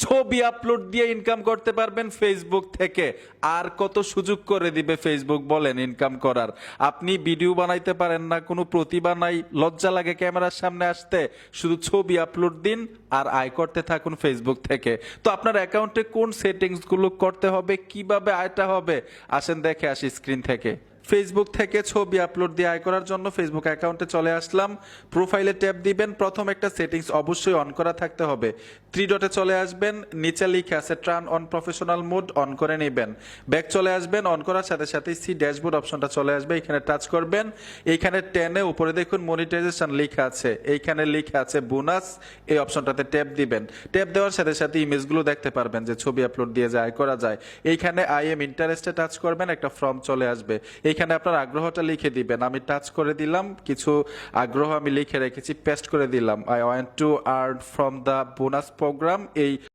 ছবি আপলোড দিয়ে ইনকাম করতে পারবেন ফেসবুক থেকে। আর কত সুযোগ করে দিবে ফেসবুক বলেন ইনকাম করার? আপনি ভিডিও বানাইতে পারেন না, কোনো প্রতিভা নাই, লজ্জা লাগে ক্যামেরার সামনে আসতে, শুধু ছবি আপলোড দিন আর আয় করতে থাকুন ফেসবুক থেকে। তো আপনার অ্যাকাউন্টে কোন সেটিংস গুলো করতে হবে, কিভাবে আয়টা হবে, আসেন দেখে আসি স্ক্রিন থেকে। ফেসবুক থেকে ছবি আপলোড দিয়ে আয় করার জন্য ফেসবুক অ্যাকাউন্টে চলে আসলাম। প্রোফাইলে ট্যাপ দিবেন, প্রথম একটা সেটিংস অবশ্যই অন করা থাকতে হবে। থ্রি ডটে চলে আসবেন, নিচে লিখে আছে turn on professional mode, on করে নেবেন। ব্যাক চলে আসবেন, অন করার সাথে সাথে সি ড্যাশবোর্ড অপশনটা চলে আসবে, এখানে টাচ করবেন। এইখানে টেনে উপরে দেখুন মনিটাইজেশন লেখা আছে, এইখানে লেখা আছে বোনাস, এই অপশনটাতে ট্যাপ দিবেন। ট্যাপ দেওয়ার সাথে সাথে ইমেজগুলো দেখতে পারবেন যে ছবি আপলোড দিয়ে আয় করা যায়। এইখানে আই এম ইন্টারেস্টে টাচ করবেন, একটা ফর্ম চলে আসবে, এইখানে আপনার আগ্রহটা লিখে দিবেন। আমি টাচ করে দিলাম, কিছু আগ্রহ আমি লিখে রেখেছি, পেস্ট করে দিলাম। I want to earn from the bonus program, এই